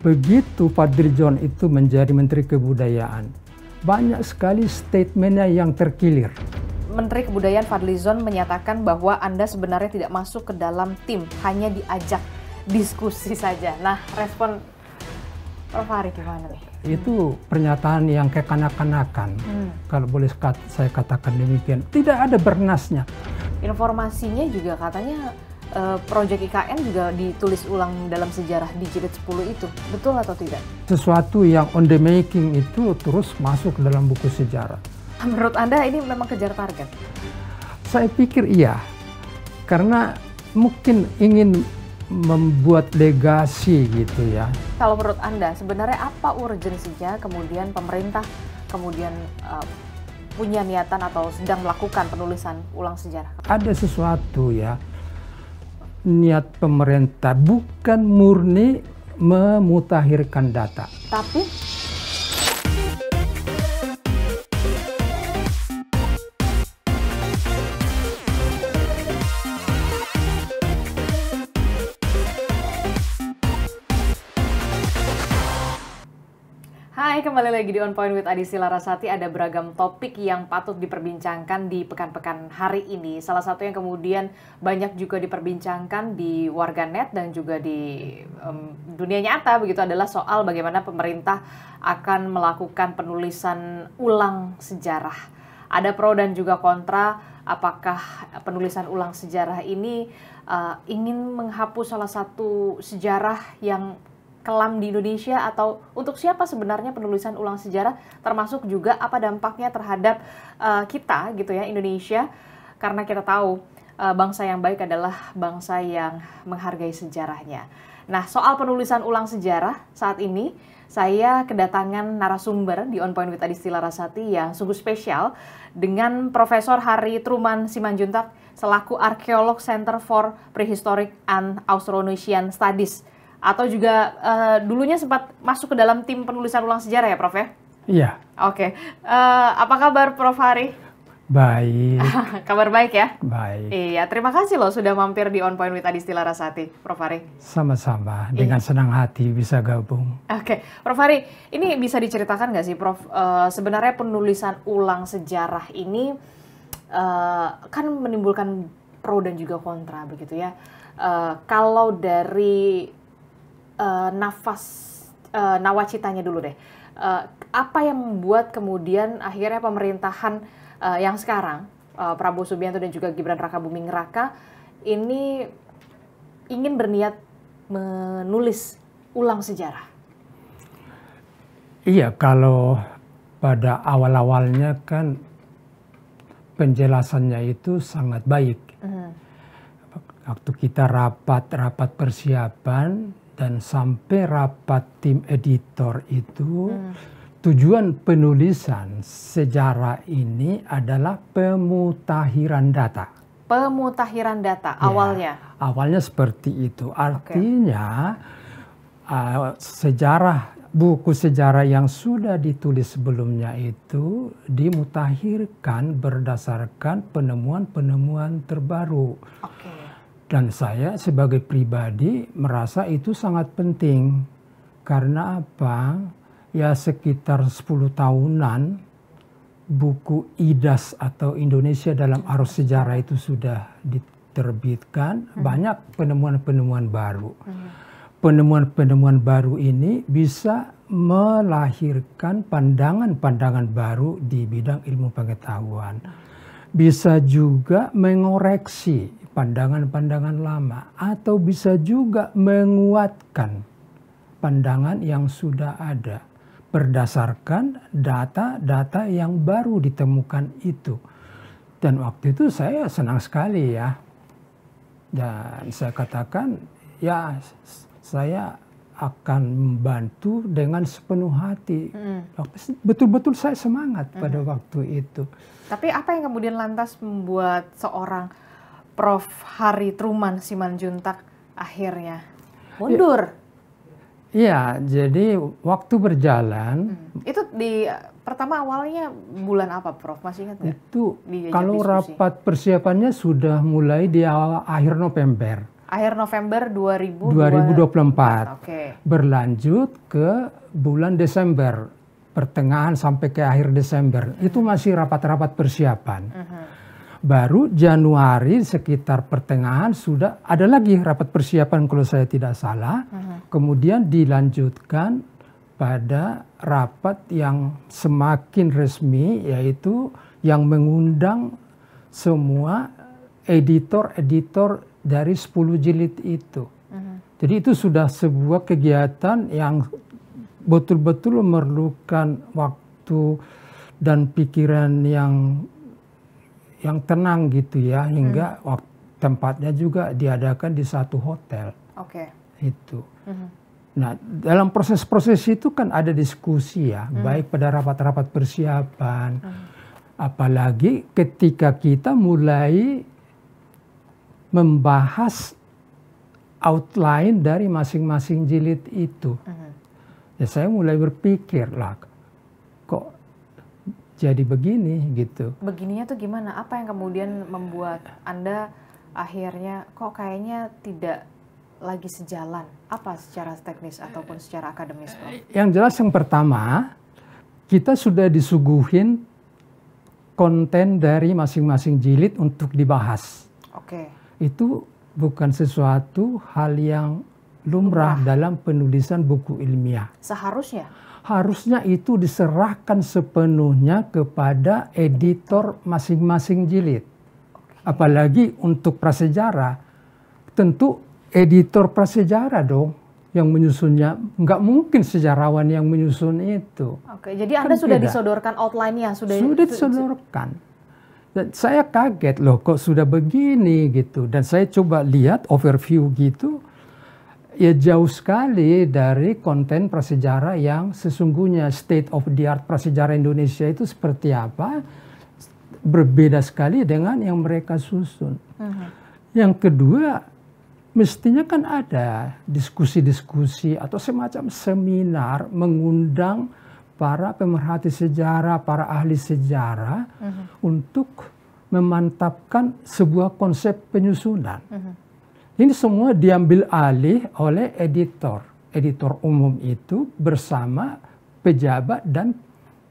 Begitu Fadlizon itu menjadi Menteri Kebudayaan, banyak sekali statementnya yang terkilir. Menteri Kebudayaan Fadlizon menyatakan bahwa Anda sebenarnya tidak masuk ke dalam tim, hanya diajak diskusi saja. Nah, respon Prof. Hari gimana nih? Itu pernyataan yang kekanak-kanakan, kalau boleh saya katakan demikian. Tidak ada bernasnya. Informasinya juga katanya proyek IKN juga ditulis ulang dalam sejarah di jilid 10 itu. Betul atau tidak? Sesuatu yang on the making itu terus masuk dalam buku sejarah. Menurut Anda ini memang kejar target? Saya pikir iya, karena mungkin ingin membuat legasi gitu ya. Kalau menurut Anda sebenarnya apa urgensinya kemudian pemerintah kemudian punya niatan atau sedang melakukan penulisan ulang sejarah? Ada sesuatu ya, niat pemerintah bukan murni memutakhirkan data. Tapi hai, kembali lagi di On Point with Adisi Larasati. Ada beragam topik yang patut diperbincangkan di pekan-pekan hari ini. Salah satu yang kemudian banyak juga diperbincangkan di warganet dan juga di dunia nyata begitu adalah soal bagaimana pemerintah akan melakukan penulisan ulang sejarah. Ada pro dan juga kontra. Apakah penulisan ulang sejarah ini ingin menghapus salah satu sejarah yang kelam di Indonesia, atau untuk siapa sebenarnya penulisan ulang sejarah, termasuk juga apa dampaknya terhadap kita gitu ya, Indonesia, karena kita tahu bangsa yang baik adalah bangsa yang menghargai sejarahnya. Nah, soal penulisan ulang sejarah saat ini saya kedatangan narasumber di On Point with Adisi Larasati yang sungguh spesial dengan Profesor Hari Truman Simanjuntak selaku Arkeolog Center for Prehistoric and Austronesian Studies, atau juga dulunya sempat masuk ke dalam tim penulisan ulang sejarah ya, Prof ya? Iya. Oke. Apa kabar Prof Hari? Baik. Kabar baik ya? Baik. Iya, terima kasih loh sudah mampir di On Point with Adisi Larasati, Prof Hari. Sama-sama, dengan senang hati bisa gabung. Oke, Prof Hari, ini bisa diceritakan nggak sih Prof, sebenarnya penulisan ulang sejarah ini kan menimbulkan pro dan juga kontra begitu ya. Kalau dari nawacitanya dulu deh. Apa yang membuat kemudian akhirnya pemerintahan yang sekarang, Prabowo Subianto dan juga Gibran Rakabuming Raka ini ingin berniat menulis ulang sejarah? Iya, kalau pada awal-awalnya kan penjelasannya itu sangat baik. Waktu kita rapat persiapan dan sampai rapat tim editor itu, tujuan penulisan sejarah ini adalah pemutakhiran data. Pemutakhiran data awalnya? Awalnya seperti itu. Artinya buku sejarah yang sudah ditulis sebelumnya itu dimutakhirkan berdasarkan penemuan-penemuan terbaru. Dan saya sebagai pribadi merasa itu sangat penting. Karena apa? Ya sekitar 10 tahunan buku IDAS atau Indonesia dalam Arus Sejarah itu sudah diterbitkan. Banyak penemuan-penemuan baru. Penemuan-penemuan baru ini bisa melahirkan pandangan-pandangan baru di bidang ilmu pengetahuan. Bisa juga mengoreksi pandangan-pandangan lama, atau bisa juga menguatkan pandangan yang sudah ada berdasarkan data-data yang baru ditemukan itu. Dan waktu itu saya senang sekali ya. Dan saya katakan ya saya akan membantu dengan sepenuh hati. Betul-betul saya semangat pada waktu itu. Tapi apa yang kemudian lantas membuat seorang Prof Hari Truman Simanjuntak akhirnya mundur? Iya, jadi waktu berjalan. Itu pertama awalnya bulan apa, Prof? Masih ingat nggak? Itu kalau rapat persiapannya sudah mulai di akhir November. Akhir November 2024. Oke. Berlanjut ke bulan Desember, pertengahan sampai ke akhir Desember. Itu masih rapat-rapat persiapan. Baru Januari sekitar pertengahan sudah ada lagi rapat persiapan kalau saya tidak salah. Kemudian dilanjutkan pada rapat yang semakin resmi, yaitu yang mengundang semua editor-editor dari 10 jilid itu. Jadi itu sudah sebuah kegiatan yang betul-betul memerlukan waktu dan pikiran yang tenang gitu ya, hingga tempatnya juga diadakan di satu hotel. Oke. Itu. Nah, dalam proses-proses itu kan ada diskusi ya, baik pada rapat-rapat persiapan, apalagi ketika kita mulai membahas outline dari masing-masing jilid itu. Ya saya mulai berpikir lah, kok jadi begini gitu. Begininya tuh gimana? Apa yang kemudian membuat Anda akhirnya kok kayaknya tidak lagi sejalan? Apa secara teknis ataupun secara akademis, Prof? Yang jelas yang pertama, kita sudah disuguhin konten dari masing-masing jilid untuk dibahas. Oke. Itu bukan sesuatu hal yang lumrah dalam penulisan buku ilmiah. Seharusnya? Harusnya itu diserahkan sepenuhnya kepada editor masing-masing jilid. Apalagi untuk prasejarah, tentu editor prasejarah dong yang menyusunnya. Nggak mungkin sejarawan yang menyusun itu. Oke, jadi Anda sudah disodorkan outline-nya? Sudah disodorkan. Dan saya kaget loh kok sudah begini gitu. Dan saya coba lihat overview gitu. Ya jauh sekali dari konten prasejarah yang sesungguhnya state of the art prasejarah Indonesia itu seperti apa. Berbeda sekali dengan yang mereka susun. Yang kedua, mestinya kan ada diskusi-diskusi atau semacam seminar mengundang para pemerhati sejarah, para ahli sejarah untuk memantapkan sebuah konsep penyusunan. Ini semua diambil alih oleh editor umum itu bersama pejabat dan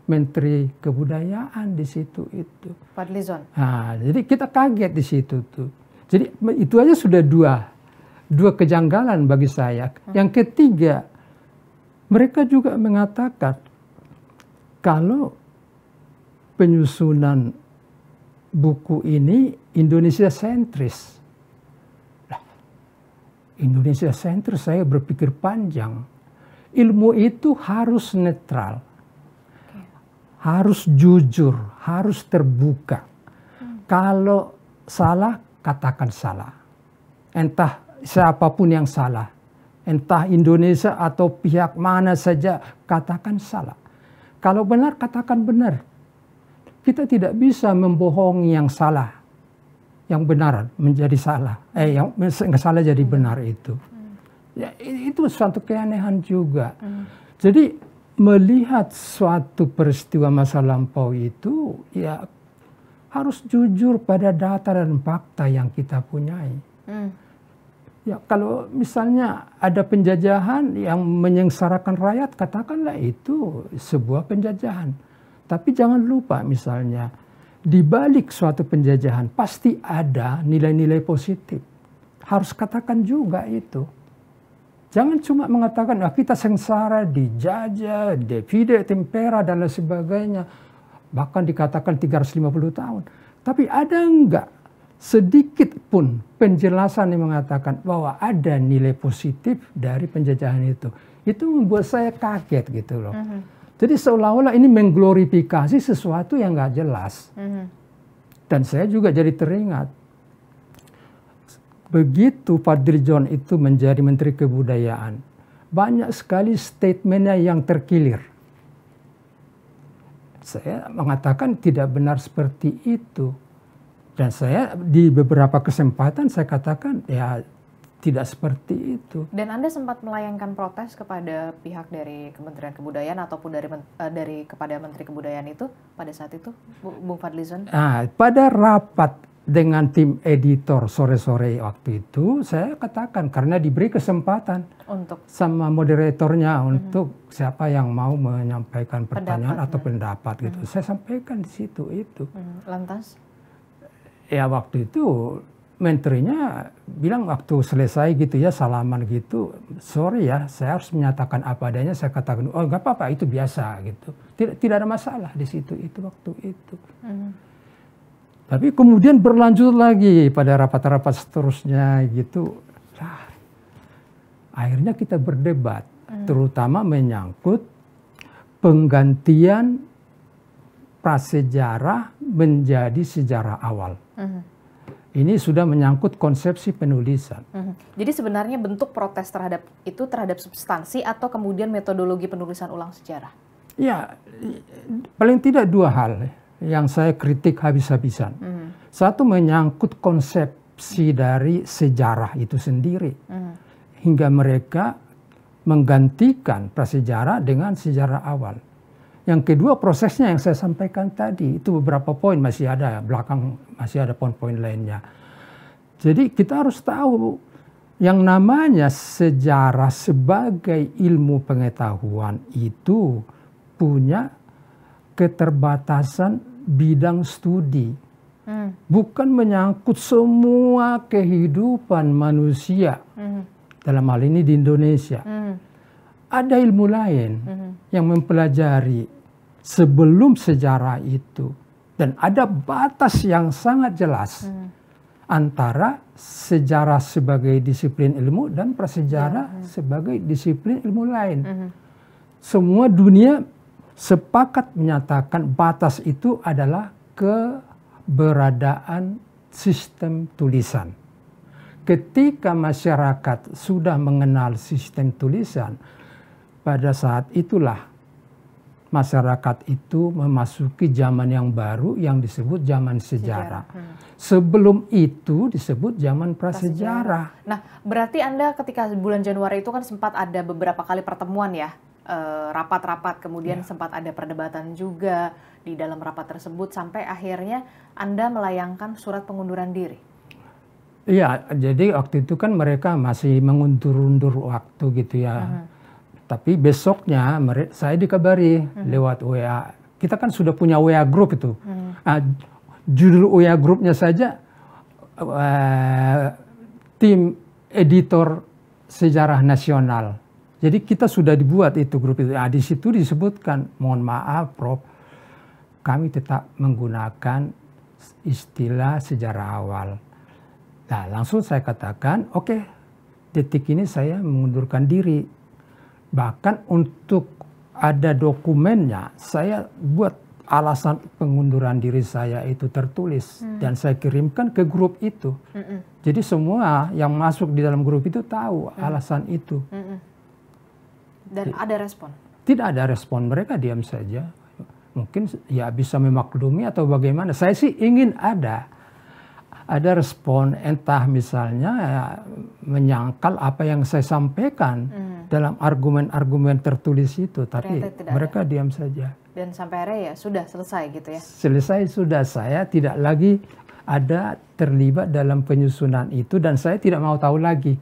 Menteri Kebudayaan di situ itu. Fadlizon. Nah, jadi kita kaget di situ tuh. Jadi itu aja sudah dua kejanggalan bagi saya. Yang ketiga, mereka juga mengatakan kalau penyusunan buku ini Indonesia sentris. Indonesia sentris, saya berpikir panjang. Ilmu itu harus netral. Harus jujur, harus terbuka. Kalau salah, katakan salah. Entah siapapun yang salah. Entah Indonesia atau pihak mana saja, katakan salah. Kalau benar, katakan benar. Kita tidak bisa membohongi yang salah. Yang benar menjadi salah. Yang salah jadi benar itu. Ya, itu suatu keanehan juga. Jadi melihat suatu peristiwa masa lampau itu, ya harus jujur pada data dan fakta yang kita punyai. Ya, kalau misalnya ada penjajahan yang menyengsarakan rakyat, katakanlah itu sebuah penjajahan. Tapi jangan lupa misalnya, di balik suatu penjajahan pasti ada nilai-nilai positif. Harus katakan juga itu. Jangan cuma mengatakan, kita sengsara, dijajah, divide, tempera, dan lain sebagainya. Bahkan dikatakan 350 tahun. Tapi ada enggak sedikit pun penjelasan yang mengatakan bahwa ada nilai positif dari penjajahan itu. Itu membuat saya kaget gitu loh. Jadi seolah-olah ini mengglorifikasi sesuatu yang nggak jelas. Dan saya juga jadi teringat. Begitu Fadlizon itu menjadi Menteri Kebudayaan, banyak sekali statementnya yang terkilir. Saya mengatakan tidak benar seperti itu. Dan saya di beberapa kesempatan saya katakan ya tidak seperti itu. Dan Anda sempat melayangkan protes kepada pihak dari Kementerian Kebudayaan ataupun kepada Menteri Kebudayaan itu pada saat itu, Bung Fadlizon? Nah, pada rapat dengan tim editor sore-sore waktu itu, saya katakan karena diberi kesempatan untuk sama moderatornya untuk siapa yang mau menyampaikan pertanyaan atau pendapat gitu. Saya sampaikan di situ itu. Lantas? Ya waktu itu menterinya bilang waktu selesai gitu ya, salaman gitu, sorry ya saya harus menyatakan apa adanya. Saya katakan, oh nggak apa-apa itu biasa gitu. Tidak ada masalah di situ itu waktu itu. Tapi kemudian berlanjut lagi pada rapat-rapat seterusnya gitu. Nah, akhirnya kita berdebat, terutama menyangkut penggantian prasejarah menjadi sejarah awal. Ini sudah menyangkut konsepsi penulisan. Jadi sebenarnya bentuk protes terhadap substansi atau kemudian metodologi penulisan ulang sejarah? Ya, paling tidak dua hal yang saya kritik habis-habisan. Satu menyangkut konsepsi dari sejarah itu sendiri. Hingga mereka menggantikan prasejarah dengan sejarah awal. Yang kedua prosesnya yang saya sampaikan tadi, itu beberapa poin masih ada, belakang masih ada poin-poin lainnya. Jadi kita harus tahu yang namanya sejarah sebagai ilmu pengetahuan itu punya keterbatasan bidang studi, bukan menyangkut semua kehidupan manusia dalam hal ini di Indonesia. Ada ilmu lain yang mempelajari sebelum sejarah itu, dan ada batas yang sangat jelas antara sejarah sebagai disiplin ilmu dan prasejarah sebagai disiplin ilmu lain. Semua dunia sepakat menyatakan batas itu adalah keberadaan sistem tulisan. Ketika masyarakat sudah mengenal sistem tulisan, pada saat itulah masyarakat itu memasuki zaman yang baru yang disebut zaman sejarah. Sebelum itu disebut zaman prasejarah. Nah, berarti Anda ketika bulan Januari itu kan sempat ada beberapa kali pertemuan ya, rapat-rapat, kemudian sempat ada perdebatan juga di dalam rapat tersebut sampai akhirnya Anda melayangkan surat pengunduran diri. Iya, jadi waktu itu kan mereka masih mengundur-undur waktu gitu ya. Tapi besoknya saya dikabari lewat WA. Kita kan sudah punya WA group itu. Judul WA grupnya saja tim editor sejarah nasional. Jadi kita sudah dibuat itu grup itu. Di situ disebutkan, mohon maaf Prof, kami tetap menggunakan istilah sejarah awal. Nah, langsung saya katakan, oke, detik ini saya mengundurkan diri. Bahkan untuk ada dokumennya, saya buat alasan pengunduran diri saya itu tertulis. Dan saya kirimkan ke grup itu. Jadi semua yang masuk di dalam grup itu tahu alasan itu. Dan ada respon? Tidak ada respon, mereka diam saja. Mungkin ya bisa memaklumi atau bagaimana. Saya sih ingin ada respon, entah misalnya ya, menyangkal apa yang saya sampaikan dalam argumen-argumen tertulis itu, tapi mereka diam saja. Dan sampai akhirnya ya sudah selesai gitu ya? Selesai sudah, saya tidak lagi ada terlibat dalam penyusunan itu dan saya tidak mau tahu lagi.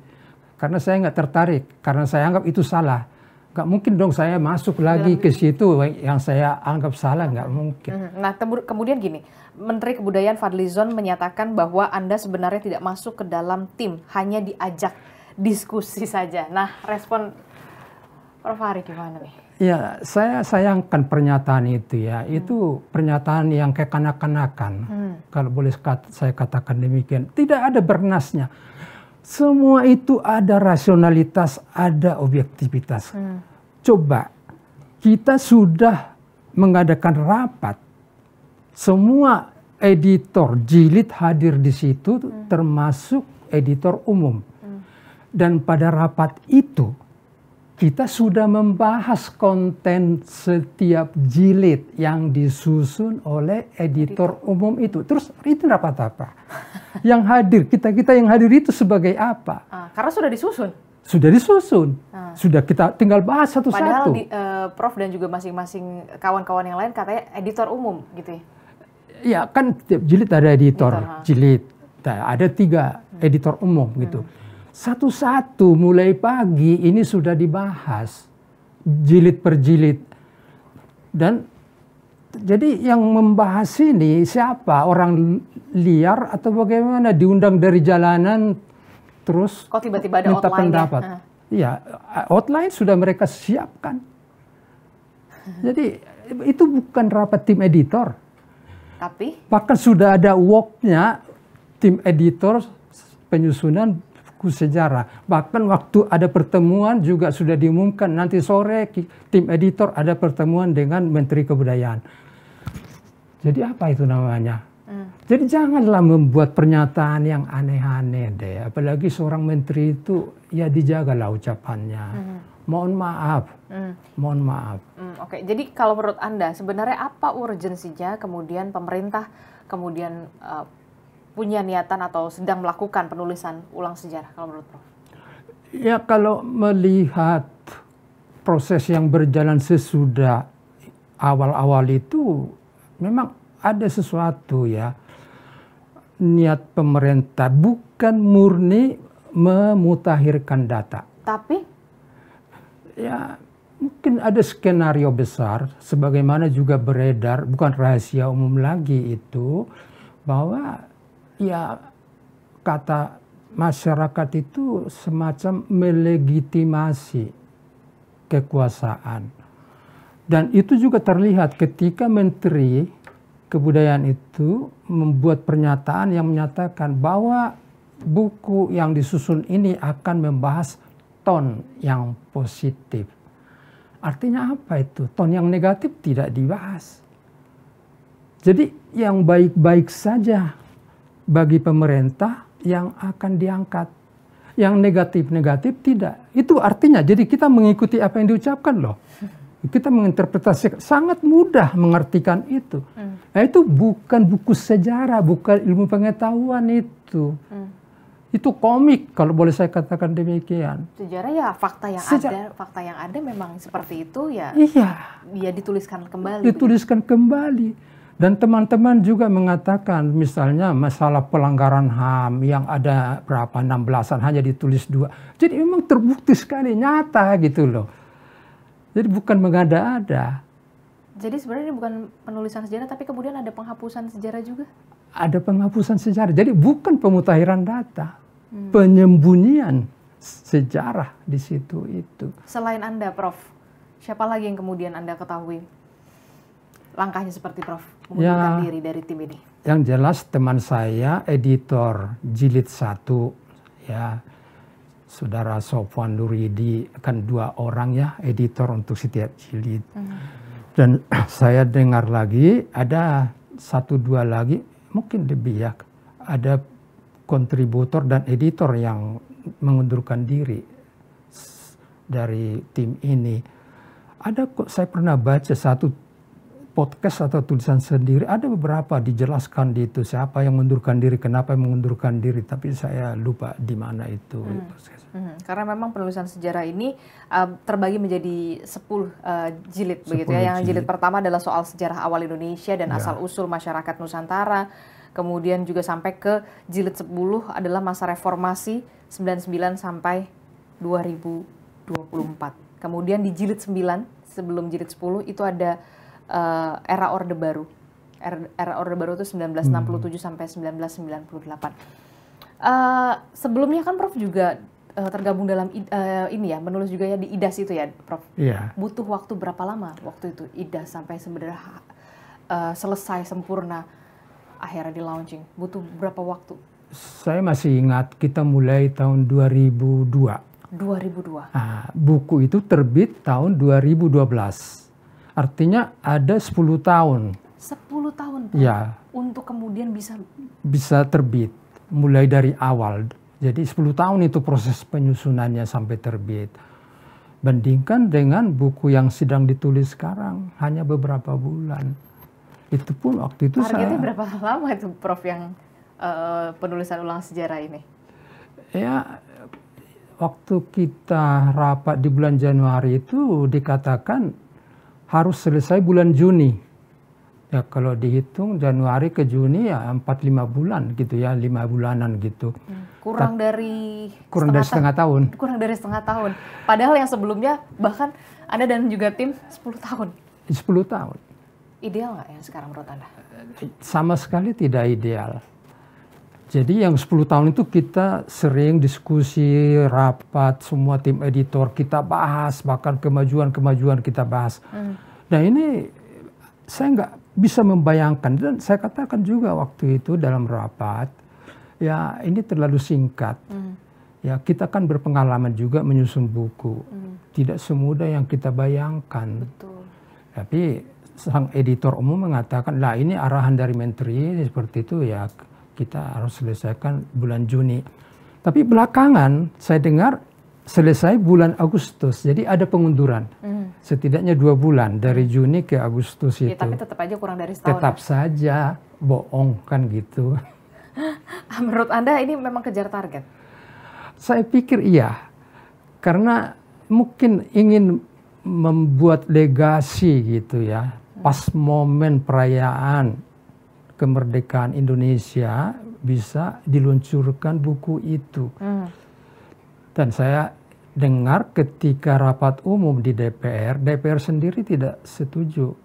Karena saya nggak tertarik, karena saya anggap itu salah. Nggak mungkin dong saya masuk lagi ke situ yang saya anggap salah, nggak mungkin. Nah kemudian gini, Menteri Kebudayaan Fadlizon menyatakan bahwa Anda sebenarnya tidak masuk ke dalam tim, hanya diajak diskusi saja. Nah respon Prof. Hari gimana nih? Ya, saya sayangkan pernyataan itu ya. Itu pernyataan yang kekanak-kanakan. Kalau boleh saya katakan demikian. Tidak ada bernasnya. Semua itu ada rasionalitas, ada objektivitas. Coba, kita sudah mengadakan rapat. Semua editor jilid hadir di situ, termasuk editor umum. Dan pada rapat itu, kita sudah membahas konten setiap jilid yang disusun oleh editor umum itu. Terus itu rapat apa? Yang hadir, kita yang hadir itu sebagai apa? Karena sudah disusun. Sudah disusun. Sudah kita tinggal bahas satu-satu. Padahal Prof dan juga masing-masing kawan-kawan yang lain katanya editor umum gitu ya? Ya kan tiap jilid ada editor Editor, jilid. Nah, ada 3 editor umum gitu. Satu-satu mulai pagi ini sudah dibahas jilid per jilid. Dan jadi yang membahas ini siapa? Orang liar atau bagaimana? Diundang dari jalanan terus Kok tiba-tiba ada minta outline-nya? pendapat. Iya, outline sudah mereka siapkan. Jadi itu bukan rapat tim editor. Tapi Bahkan sudah ada worknya tim editor penyusunan buku sejarah. Bahkan waktu ada pertemuan juga sudah diumumkan nanti sore tim editor ada pertemuan dengan Menteri Kebudayaan. Jadi apa itu namanya? Jadi janganlah membuat pernyataan yang aneh-aneh deh. Apalagi seorang menteri itu ya dijagalah ucapannya. Mohon maaf. Mohon maaf. Oke, jadi kalau menurut Anda sebenarnya apa urgensinya kemudian pemerintah kemudian punya niatan atau sedang melakukan penulisan ulang sejarah kalau menurut Prof? Ya kalau melihat proses yang berjalan sesudah awal-awal itu memang ada sesuatu ya. Niat pemerintah bukan murni memutakhirkan data. Tapi Ya mungkin ada skenario besar sebagaimana juga beredar, bukan rahasia umum lagi itu, bahwa ya kata masyarakat itu semacam melegitimasi kekuasaan. Dan itu juga terlihat ketika Menteri Kebudayaan itu membuat pernyataan yang menyatakan bahwa buku yang disusun ini akan membahas ton yang positif. Artinya apa itu? Ton yang negatif tidak dibahas. Jadi yang baik-baik saja bagi pemerintah yang akan diangkat. Yang negatif-negatif tidak. Itu artinya jadi kita mengikuti apa yang diucapkan loh. Kita menginterpretasi, sangat mudah mengartikan itu. Nah, itu bukan buku sejarah, bukan ilmu pengetahuan itu. Itu komik kalau boleh saya katakan demikian. sejarah ya fakta yang ada memang seperti itu ya. Iya. Dia dituliskan kembali. Dituliskan kembali. Dan teman-teman juga mengatakan misalnya masalah pelanggaran HAM yang ada berapa 16-an hanya ditulis 2. Jadi memang terbukti sekali nyata gitu loh. Jadi bukan mengada-ada. Jadi sebenarnya ini bukan penulisan sejarah tapi kemudian ada penghapusan sejarah juga. Ada penghapusan sejarah. Jadi bukan pemutakhiran data. Penyembunyian sejarah di situ itu. Selain Anda, Prof, siapa lagi yang kemudian Anda ketahui langkahnya seperti Prof mengundurkan diri dari tim ini? Yang jelas teman saya editor jilid 1 ya, Saudara Sofwan Nuridi, kan 2 orang ya editor untuk setiap jilid. Dan saya dengar lagi ada 1-2 lagi mungkin lebih ya, ada kontributor dan editor yang mengundurkan diri dari tim ini. Ada kok, saya pernah baca satu podcast atau tulisan sendiri, ada beberapa dijelaskan di itu siapa yang mengundurkan diri, kenapa mengundurkan diri, tapi saya lupa di mana itu. Karena memang penulisan sejarah ini terbagi menjadi 10 jilid begitu ya. Yang jilid pertama adalah soal sejarah awal Indonesia dan asal-usul masyarakat Nusantara. Kemudian juga sampai ke jilid 10 adalah masa reformasi 99 sampai 2024. Kemudian di jilid 9 sebelum jilid 10 itu ada era Orde Baru. Era Orde Baru itu 1967 sampai 1998. Sebelumnya kan Prof juga tergabung dalam ini ya, menulis juga ya di IDAS itu ya, Prof. Iya. Butuh waktu berapa lama waktu itu IDAS sampai sebenarnya selesai sempurna akhirnya di launching? Butuh berapa waktu? Saya masih ingat kita mulai tahun 2002. 2002. Nah, buku itu terbit tahun 2012. Artinya ada 10 tahun. 10 tahun Prof, ya, untuk kemudian bisa terbit mulai dari awal. Jadi 10 tahun itu proses penyusunannya sampai terbit. Bandingkan dengan buku yang sedang ditulis sekarang hanya beberapa bulan. Itu pun waktu itu targetnya berapa lama itu Prof yang penulisan ulang sejarah ini? Ya, waktu kita rapat di bulan Januari itu dikatakan harus selesai bulan Juni. Ya kalau dihitung Januari ke Juni ya 4-5 bulan gitu ya, 5 bulanan gitu. Kurang dari setengah tahun. Kurang dari setengah tahun. Padahal yang sebelumnya bahkan Anda dan juga tim 10 tahun. 10 tahun. Ideal nggak yang sekarang menurut Anda? Sama sekali tidak ideal. Jadi yang 10 tahun itu kita sering diskusi, rapat, semua tim editor kita bahas, bahkan kemajuan-kemajuan kita bahas. Nah ini saya nggak bisa membayangkan, dan saya katakan juga waktu itu dalam rapat, ya ini terlalu singkat. Ya kita kan berpengalaman juga menyusun buku, tidak semudah yang kita bayangkan. Betul. Tapi sang editor umum mengatakan, lah ini arahan dari menteri seperti itu ya kita harus selesaikan bulan Juni. Tapi belakangan saya dengar selesai bulan Agustus, jadi ada pengunduran. Setidaknya 2 bulan dari Juni ke Agustus itu. Ya, tapi tetap aja kurang dari setahun. Tetap saja bohong kan gitu. Menurut Anda ini memang kejar target? Saya pikir iya, karena mungkin ingin membuat legasi gitu ya. Pas momen perayaan kemerdekaan Indonesia bisa diluncurkan buku itu. Dan saya dengar ketika rapat umum di DPR sendiri tidak setuju.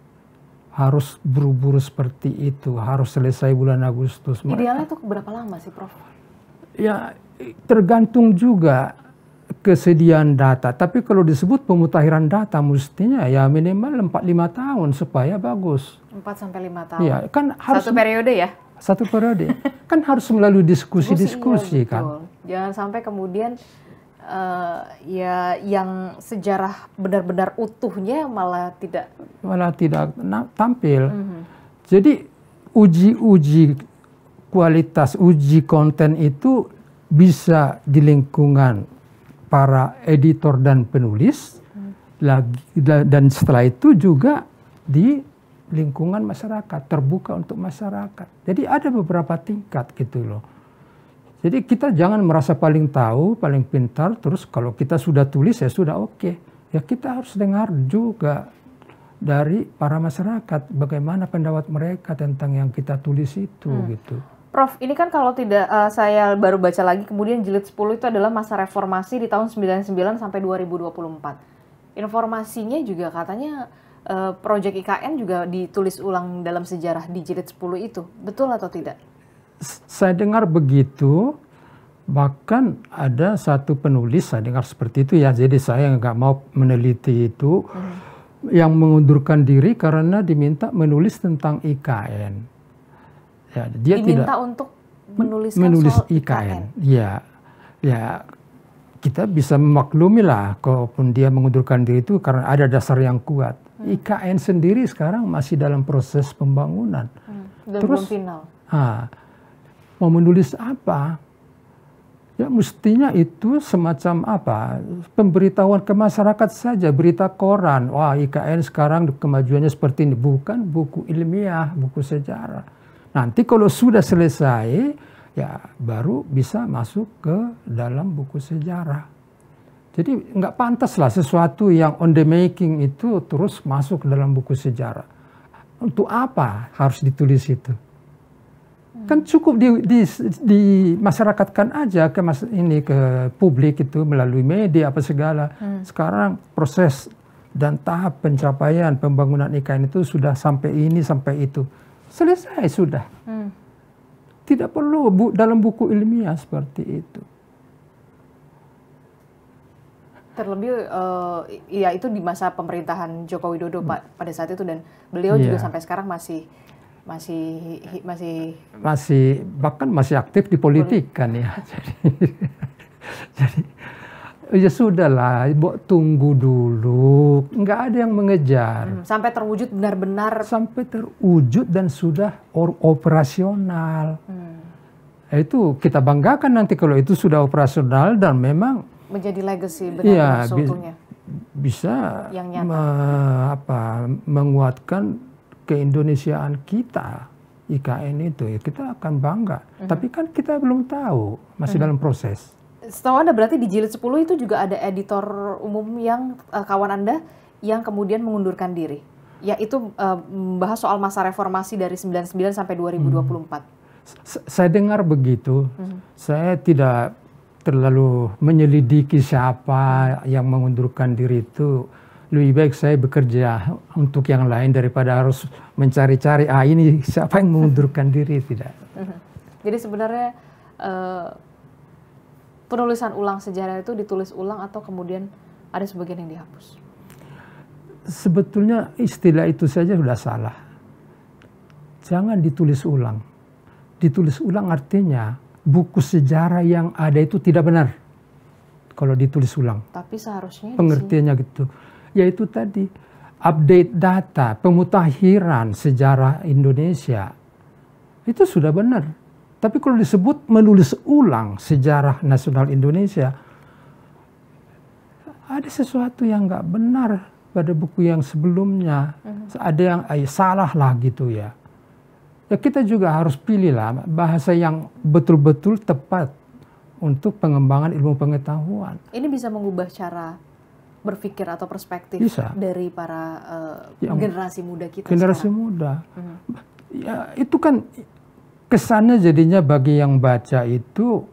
Harus buru-buru seperti itu, harus selesai bulan Agustus. Idealnya itu berapa lama sih, Prof? Ya tergantung juga kesediaan data. Tapi kalau disebut pemutakhiran data mestinya ya minimal 4-5 tahun supaya bagus. 4-5 tahun? Ya, kan harus, satu periode ya? Satu periode. Kan harus melalui diskusi-diskusi iya, kan. Jangan sampai kemudian ya yang sejarah benar-benar utuhnya malah tidak tampil. Jadi uji kualitas, uji konten itu bisa di lingkungan para editor dan penulis, dan setelah itu juga di lingkungan masyarakat, terbuka untuk masyarakat. Jadi ada beberapa tingkat gitu loh. Jadi kita jangan merasa paling tahu, paling pintar, terus kalau kita sudah tulis ya sudah oke. Ya kita harus dengar juga dari para masyarakat bagaimana pendapat mereka tentang yang kita tulis itu gitu. Prof, ini kan kalau tidak saya baru baca lagi, kemudian jilid 10 itu adalah masa reformasi di tahun 99 sampai 2024. Informasinya juga katanya proyek IKN juga ditulis ulang dalam sejarah di jilid 10 itu. Betul atau tidak? Saya dengar begitu, bahkan ada satu penulis saya dengar seperti itu ya, jadi saya nggak mau meneliti itu, yang mengundurkan diri karena diminta menulis tentang IKN. Ya, dia diminta tidak untuk menulis soal IKN. Ya kita bisa memaklumi lah, kalaupun dia mengundurkan diri itu karena ada dasar yang kuat. IKN sendiri sekarang masih dalam proses pembangunan. Dan terus belum final. Mau menulis apa? Ya mestinya itu semacam apa? Pemberitahuan ke masyarakat saja, berita koran. Wah IKN sekarang kemajuannya seperti ini. Bukan buku ilmiah, buku sejarah. Nanti kalau sudah selesai, ya baru bisa masuk ke dalam buku sejarah. Jadi nggak pantas lah sesuatu yang on the making itu terus masuk ke dalam buku sejarah. Untuk apa harus ditulis itu? Kan cukup di masyarakatkan aja ke publik itu melalui media apa segala. Sekarang proses dan tahap pencapaian pembangunan IKN itu sudah sampai ini sampai itu. Selesai sudah. Tidak perlu dalam buku ilmiah seperti itu. Terlebih ya itu di masa pemerintahan Joko Widodo pada saat itu, dan beliau juga sampai sekarang masih bahkan masih aktif di politik kan ya. Jadi ya sudahlah, tunggu dulu, nggak ada yang mengejar. Sampai terwujud benar-benar. Sampai terwujud dan sudah operasional. Itu kita banggakan nanti kalau itu sudah operasional dan memang menjadi legacy benar-benar seutuhnya. Bisa menguatkan keindonesiaan kita, IKN itu, ya kita akan bangga. Tapi kan kita belum tahu, masih dalam proses. Setahu Anda berarti di jilid 10 itu juga ada editor umum yang kawan Anda yang kemudian mengundurkan diri? Ya, itu membahas soal masa reformasi dari 99 sampai 2024. Saya dengar begitu. Saya tidak terlalu menyelidiki siapa yang mengundurkan diri itu. Lebih baik saya bekerja untuk yang lain daripada harus mencari-cari, ini siapa yang mengundurkan diri, tidak. Jadi sebenarnya penulisan ulang sejarah itu ditulis ulang atau kemudian ada sebagian yang dihapus? Sebetulnya istilah itu saja sudah salah. Jangan ditulis ulang. Ditulis ulang artinya buku sejarah yang ada itu tidak benar kalau ditulis ulang. Tapi seharusnya pengertiannya gitu. Yaitu tadi update data, pemutakhiran sejarah Indonesia itu sudah benar. Tapi kalau disebut menulis ulang sejarah nasional Indonesia, ada sesuatu yang nggak benar pada buku yang sebelumnya. Ada yang salah lah gitu ya. Ya kita juga harus pilih lah bahasa yang betul-betul tepat untuk pengembangan ilmu pengetahuan. Ini bisa mengubah cara berpikir atau perspektif dari para generasi muda kita. Generasi muda. Ya itu kan kesannya jadinya bagi yang baca itu,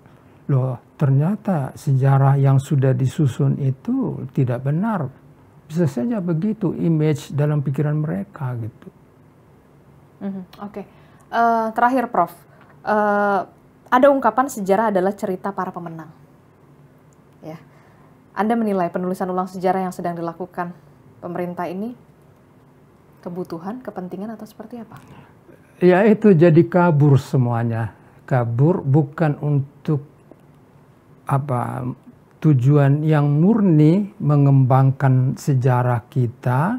loh ternyata sejarah yang sudah disusun itu tidak benar. Bisa saja begitu image dalam pikiran mereka gitu. Oke. Terakhir Prof, ada ungkapan sejarah adalah cerita para pemenang. Ya, Anda menilai penulisan ulang sejarah yang sedang dilakukan pemerintah ini kebutuhan, kepentingan atau seperti apa? Ya itu jadi kabur semuanya. Kabur bukan untuk tujuan yang murni mengembangkan sejarah kita,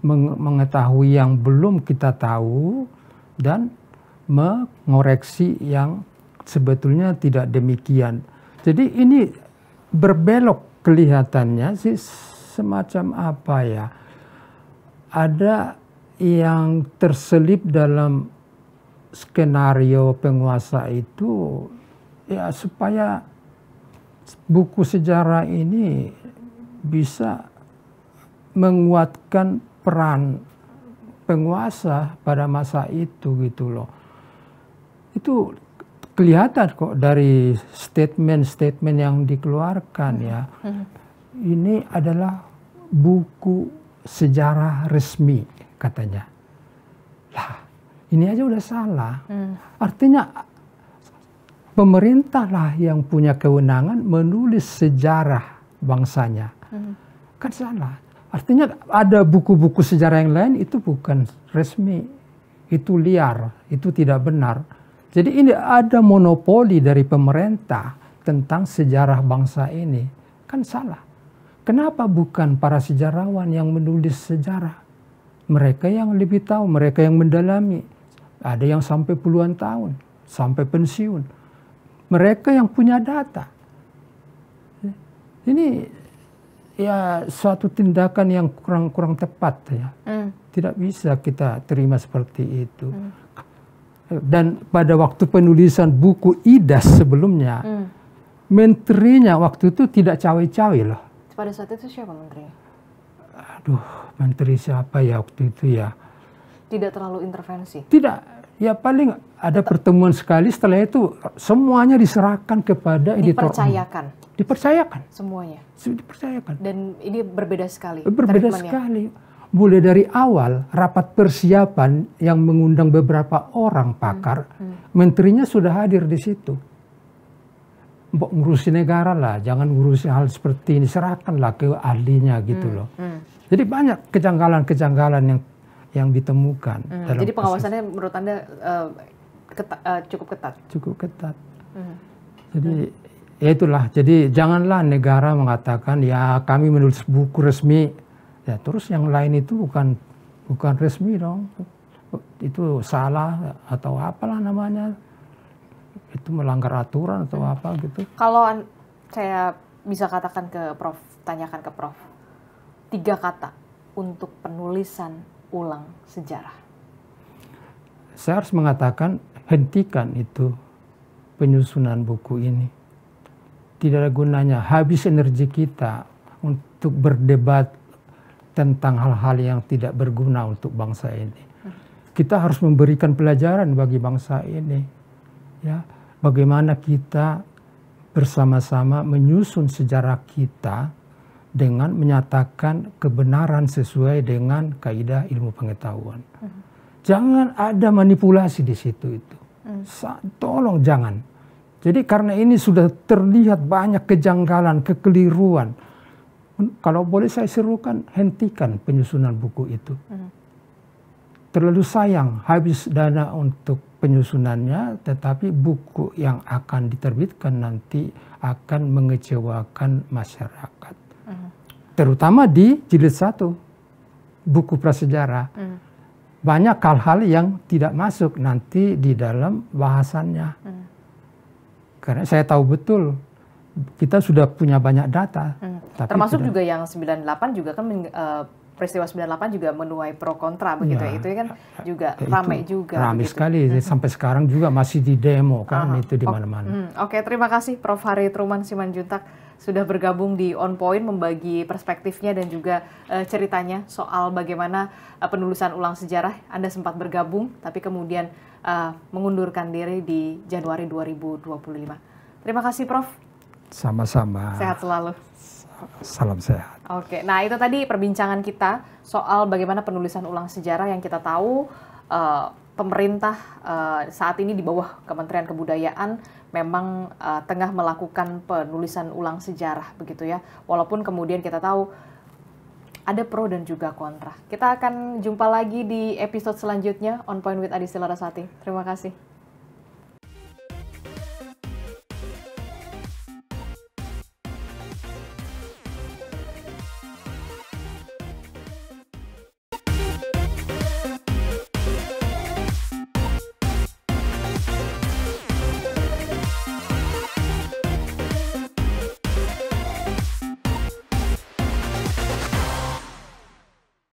mengetahui yang belum kita tahu, dan mengoreksi yang sebetulnya tidak demikian. Jadi ini berbelok kelihatannya sih semacam apa ya. Ada yang terselip dalam skenario penguasa itu ya supaya buku sejarah ini bisa menguatkan peran penguasa pada masa itu gitu loh. Itu kelihatan kok dari statement-statement yang dikeluarkan ya. Ini adalah buku sejarah resmi katanya. Lah, ini aja udah salah. Artinya pemerintah lah yang punya kewenangan menulis sejarah bangsanya. Kan salah. Artinya ada buku-buku sejarah yang lain itu bukan resmi. Itu liar, itu tidak benar. Jadi ini ada monopoli dari pemerintah tentang sejarah bangsa ini. Kan salah. Kenapa bukan para sejarawan yang menulis sejarah? Mereka yang lebih tahu, mereka yang mendalami. Ada yang sampai puluhan tahun, sampai pensiun. Mereka yang punya data. Ini ya suatu tindakan yang kurang tepat ya. Tidak bisa kita terima seperti itu. Dan pada waktu penulisan buku IDAS sebelumnya, menterinya waktu itu tidak cawe-cawe loh. Pada saat itu siapa menterinya? Aduh, menteri siapa ya waktu itu ya? Tidak terlalu intervensi? Tidak, ya paling ada pertemuan sekali, setelah itu semuanya diserahkan kepada editor. Dipercayakan? Dipercayakan. Semuanya? Dipercayakan. Dan ini berbeda sekali? Berbeda sekali. Mulai dari awal rapat persiapan yang mengundang beberapa orang pakar, menterinya sudah hadir di situ. Mbok ngurusi negara lah, jangan ngurusi hal seperti ini, serahkanlah ke ahlinya gitu loh. Jadi banyak kejanggalan-kejanggalan yang ditemukan. Jadi pengawasannya menurut Anda cukup ketat? Cukup ketat. Jadi ya itulah, jadi janganlah negara mengatakan ya kami menulis buku resmi, ya terus yang lain itu bukan resmi dong, itu salah atau apalah namanya, itu melanggar aturan atau apa gitu. Kalau saya bisa katakan ke Prof, tanyakan ke Prof, 3 kata untuk penulisan ulang sejarah. Saya harus mengatakan hentikan itu penyusunan buku ini. Tidak ada gunanya, habis energi kita untuk berdebat tentang hal-hal yang tidak berguna untuk bangsa ini. Kita harus memberikan pelajaran bagi bangsa ini, ya, bagaimana kita bersama-sama menyusun sejarah kita dengan menyatakan kebenaran sesuai dengan kaidah ilmu pengetahuan. Jangan ada manipulasi di situ itu. Tolong jangan. Jadi karena ini sudah terlihat banyak kejanggalan, kekeliruan. Kalau boleh saya serukan, hentikan penyusunan buku itu. Terlalu sayang habis dana untuk penyusunannya, tetapi buku yang akan diterbitkan nanti akan mengecewakan masyarakat. Terutama di jilid 1, buku prasejarah. Banyak hal-hal yang tidak masuk nanti di dalam bahasannya. Karena saya tahu betul kita sudah punya banyak data. Termasuk juga yang 98 juga kan peristiwa 98 juga menuai pro kontra begitu ya. Itu kan juga ramai juga. Ramai sekali, sampai sekarang juga masih di demo kan, itu di mana-mana. Oke, terima kasih Prof. Hari Truman Simanjuntak sudah bergabung di On Point, membagi perspektifnya dan juga ceritanya soal bagaimana penulisan ulang sejarah. Anda sempat bergabung, tapi kemudian mengundurkan diri di Januari 2025. Terima kasih Prof. Sama-sama. Sehat selalu. Salam sehat. Oke, nah itu tadi perbincangan kita soal bagaimana penulisan ulang sejarah yang kita tahu pemerintah saat ini di bawah Kementerian Kebudayaan memang tengah melakukan penulisan ulang sejarah begitu ya. Walaupun kemudian kita tahu ada pro dan juga kontra. Kita akan jumpa lagi di episode selanjutnya On Point with Adisila Rasati. Terima kasih.